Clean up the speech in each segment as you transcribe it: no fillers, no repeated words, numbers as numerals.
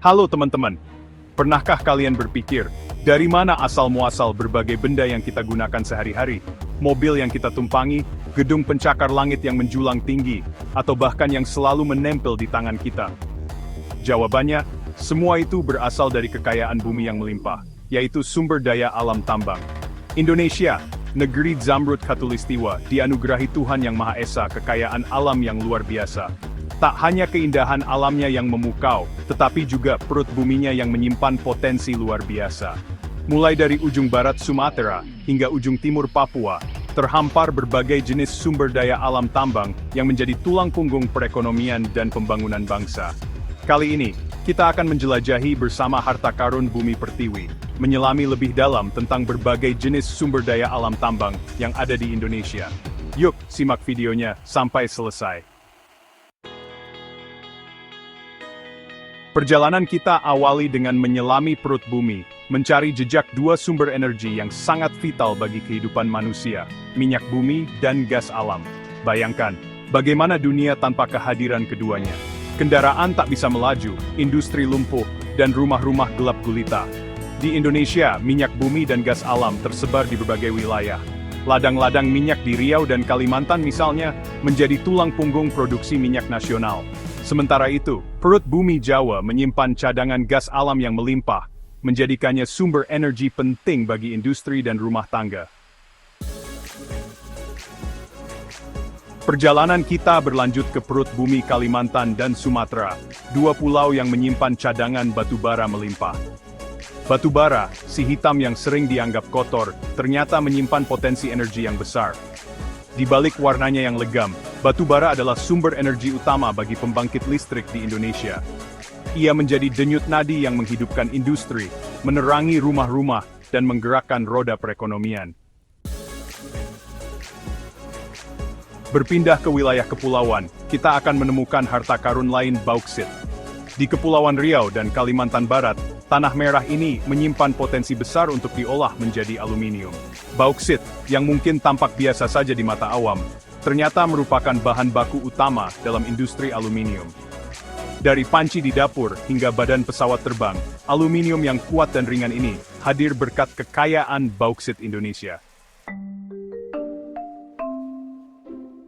Halo teman-teman, pernahkah kalian berpikir, dari mana asal-muasal berbagai benda yang kita gunakan sehari-hari? Mobil yang kita tumpangi, gedung pencakar langit yang menjulang tinggi, atau bahkan yang selalu menempel di tangan kita? Jawabannya, semua itu berasal dari kekayaan bumi yang melimpah, yaitu sumber daya alam tambang. Indonesia, negeri Zamrud Khatulistiwa, dianugerahi Tuhan Yang Maha Esa kekayaan alam yang luar biasa. Tak hanya keindahan alamnya yang memukau, tetapi juga perut buminya yang menyimpan potensi luar biasa. Mulai dari ujung barat Sumatera hingga ujung timur Papua, terhampar berbagai jenis sumber daya alam tambang yang menjadi tulang punggung perekonomian dan pembangunan bangsa. Kali ini, kita akan menjelajahi bersama harta karun bumi pertiwi, menyelami lebih dalam tentang berbagai jenis sumber daya alam tambang yang ada di Indonesia. Yuk, simak videonya sampai selesai. Perjalanan kita awali dengan menyelami perut bumi, mencari jejak dua sumber energi yang sangat vital bagi kehidupan manusia, minyak bumi dan gas alam. Bayangkan, bagaimana dunia tanpa kehadiran keduanya. Kendaraan tak bisa melaju, industri lumpuh, dan rumah-rumah gelap gulita. Di Indonesia, minyak bumi dan gas alam tersebar di berbagai wilayah. Ladang-ladang minyak di Riau dan Kalimantan misalnya, menjadi tulang punggung produksi minyak nasional. Sementara itu, perut bumi Jawa menyimpan cadangan gas alam yang melimpah, menjadikannya sumber energi penting bagi industri dan rumah tangga. Perjalanan kita berlanjut ke perut bumi Kalimantan dan Sumatera, dua pulau yang menyimpan cadangan batu bara melimpah. Batu bara, si hitam yang sering dianggap kotor, ternyata menyimpan potensi energi yang besar. Di balik warnanya yang legam, batu bara adalah sumber energi utama bagi pembangkit listrik di Indonesia. Ia menjadi denyut nadi yang menghidupkan industri, menerangi rumah-rumah, dan menggerakkan roda perekonomian. Berpindah ke wilayah kepulauan, kita akan menemukan harta karun lain bauksit. Di Kepulauan Riau dan Kalimantan Barat, tanah merah ini menyimpan potensi besar untuk diolah menjadi aluminium. Bauksit, yang mungkin tampak biasa saja di mata awam, ternyata merupakan bahan baku utama dalam industri aluminium. Dari panci di dapur hingga badan pesawat terbang, aluminium yang kuat dan ringan ini hadir berkat kekayaan bauksit Indonesia.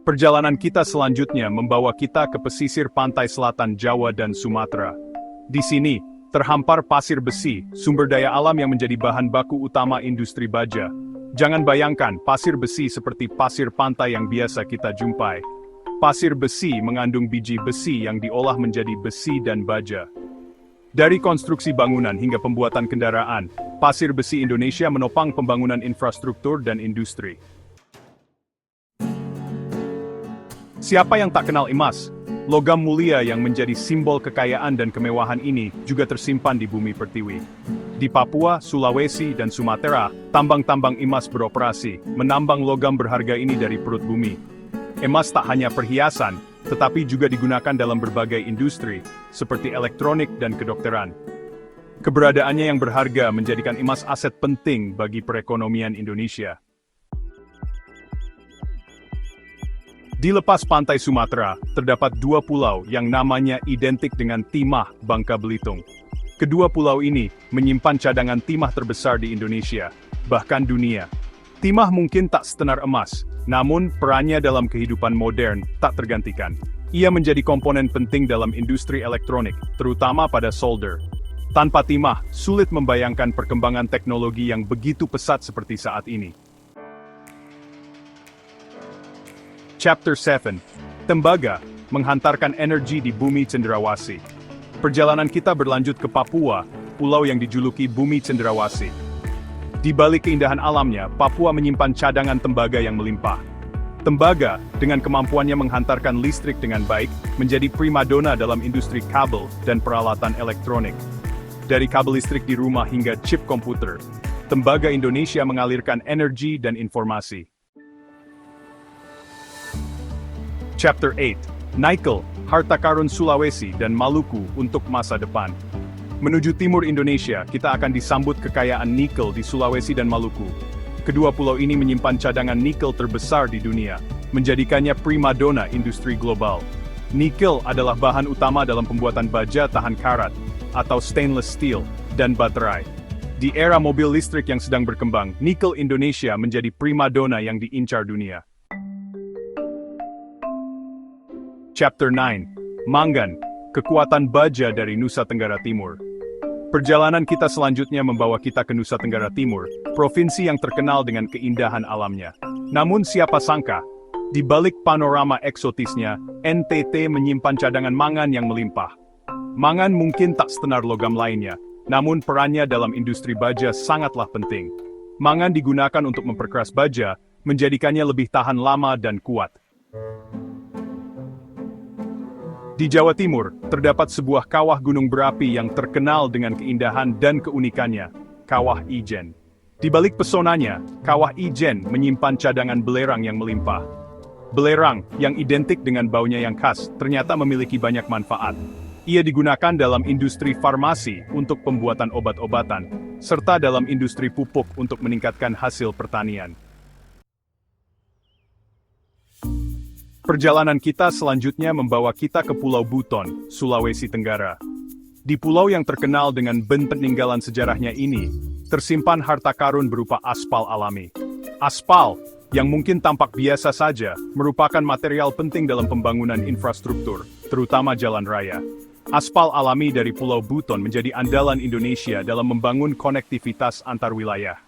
Perjalanan kita selanjutnya membawa kita ke pesisir pantai selatan Jawa dan Sumatera. Di sini, terhampar pasir besi, sumber daya alam yang menjadi bahan baku utama industri baja. Jangan bayangkan pasir besi seperti pasir pantai yang biasa kita jumpai. Pasir besi mengandung biji besi yang diolah menjadi besi dan baja. Dari konstruksi bangunan hingga pembuatan kendaraan, pasir besi Indonesia menopang pembangunan infrastruktur dan industri. Siapa yang tak kenal emas? Logam mulia yang menjadi simbol kekayaan dan kemewahan ini juga tersimpan di bumi pertiwi. Di Papua, Sulawesi, dan Sumatera, tambang-tambang emas beroperasi, menambang logam berharga ini dari perut bumi. Emas tak hanya perhiasan, tetapi juga digunakan dalam berbagai industri, seperti elektronik dan kedokteran. Keberadaannya yang berharga menjadikan emas aset penting bagi perekonomian Indonesia. Di lepas pantai Sumatera, terdapat dua pulau yang namanya identik dengan timah Bangka Belitung. Kedua pulau ini menyimpan cadangan timah terbesar di Indonesia, bahkan dunia. Timah mungkin tak setenar emas, namun perannya dalam kehidupan modern tak tergantikan. Ia menjadi komponen penting dalam industri elektronik, terutama pada solder. Tanpa timah, sulit membayangkan perkembangan teknologi yang begitu pesat seperti saat ini. Chapter 7. Tembaga, menghantarkan energi di bumi cenderawasih. Perjalanan kita berlanjut ke Papua, pulau yang dijuluki bumi cenderawasih. Di balik keindahan alamnya, Papua menyimpan cadangan tembaga yang melimpah. Tembaga, dengan kemampuannya menghantarkan listrik dengan baik, menjadi primadona dalam industri kabel dan peralatan elektronik. Dari kabel listrik di rumah hingga chip komputer, tembaga Indonesia mengalirkan energi dan informasi. Chapter 8. Nikel, harta karun Sulawesi dan Maluku untuk masa depan. Menuju timur Indonesia, kita akan disambut kekayaan nikel di Sulawesi dan Maluku. Kedua pulau ini menyimpan cadangan nikel terbesar di dunia, menjadikannya primadona industri global. Nikel adalah bahan utama dalam pembuatan baja tahan karat, atau stainless steel, dan baterai. Di era mobil listrik yang sedang berkembang, nikel Indonesia menjadi primadona yang diincar dunia. Chapter 9. Manggan, kekuatan baja dari Nusa Tenggara Timur. Perjalanan kita selanjutnya membawa kita ke Nusa Tenggara Timur, provinsi yang terkenal dengan keindahan alamnya. Namun siapa sangka, di balik panorama eksotisnya, NTT menyimpan cadangan mangan yang melimpah. Mangan mungkin tak setenar logam lainnya, namun perannya dalam industri baja sangatlah penting. Mangan digunakan untuk memperkeras baja, menjadikannya lebih tahan lama dan kuat. Di Jawa Timur, terdapat sebuah kawah gunung berapi yang terkenal dengan keindahan dan keunikannya, Kawah Ijen. Di balik pesonanya, Kawah Ijen menyimpan cadangan belerang yang melimpah. Belerang, yang identik dengan baunya yang khas, ternyata memiliki banyak manfaat. Ia digunakan dalam industri farmasi untuk pembuatan obat-obatan, serta dalam industri pupuk untuk meningkatkan hasil pertanian. Perjalanan kita selanjutnya membawa kita ke Pulau Buton, Sulawesi Tenggara. Di pulau yang terkenal dengan peninggalan sejarahnya ini, tersimpan harta karun berupa aspal alami. Aspal, yang mungkin tampak biasa saja, merupakan material penting dalam pembangunan infrastruktur, terutama jalan raya. Aspal alami dari Pulau Buton menjadi andalan Indonesia dalam membangun konektivitas antar wilayah.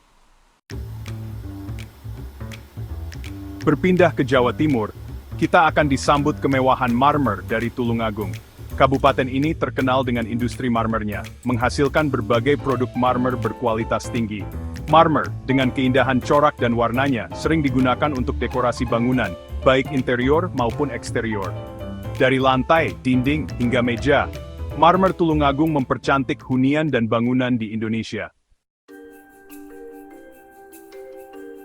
Berpindah ke Jawa Timur, kita akan disambut kemewahan marmer dari Tulungagung. Kabupaten ini terkenal dengan industri marmernya, menghasilkan berbagai produk marmer berkualitas tinggi. Marmer, dengan keindahan corak dan warnanya, sering digunakan untuk dekorasi bangunan, baik interior maupun eksterior. Dari lantai, dinding, hingga meja, marmer Tulungagung mempercantik hunian dan bangunan di Indonesia.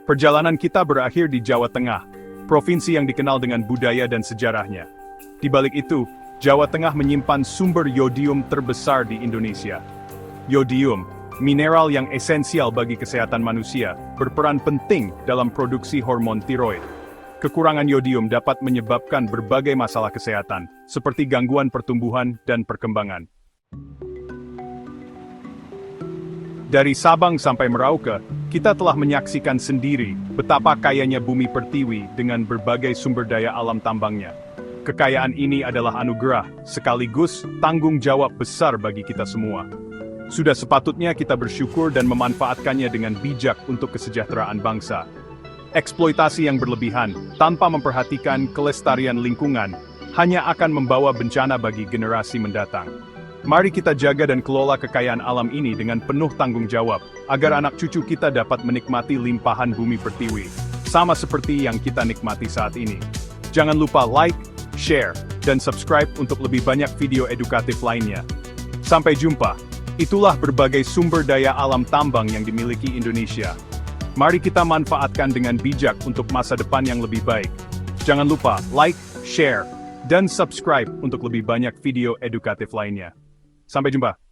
Perjalanan kita berakhir di Jawa Tengah, provinsi yang dikenal dengan budaya dan sejarahnya. Di balik itu, Jawa Tengah menyimpan sumber yodium terbesar di Indonesia. Yodium, mineral yang esensial bagi kesehatan manusia, berperan penting dalam produksi hormon tiroid. Kekurangan yodium dapat menyebabkan berbagai masalah kesehatan, seperti gangguan pertumbuhan dan perkembangan. Dari Sabang sampai Merauke, kita telah menyaksikan sendiri betapa kayanya bumi pertiwi dengan berbagai sumber daya alam tambangnya. Kekayaan ini adalah anugerah, sekaligus tanggung jawab besar bagi kita semua. Sudah sepatutnya kita bersyukur dan memanfaatkannya dengan bijak untuk kesejahteraan bangsa. Eksploitasi yang berlebihan, tanpa memperhatikan kelestarian lingkungan, hanya akan membawa bencana bagi generasi mendatang. Mari kita jaga dan kelola kekayaan alam ini dengan penuh tanggung jawab, agar anak cucu kita dapat menikmati limpahan bumi pertiwi, sama seperti yang kita nikmati saat ini. Jangan lupa like, share, dan subscribe untuk lebih banyak video edukatif lainnya. Sampai jumpa. Itulah berbagai sumber daya alam tambang yang dimiliki Indonesia. Mari kita manfaatkan dengan bijak untuk masa depan yang lebih baik. Jangan lupa like, share, dan subscribe untuk lebih banyak video edukatif lainnya. Sampai jumpa.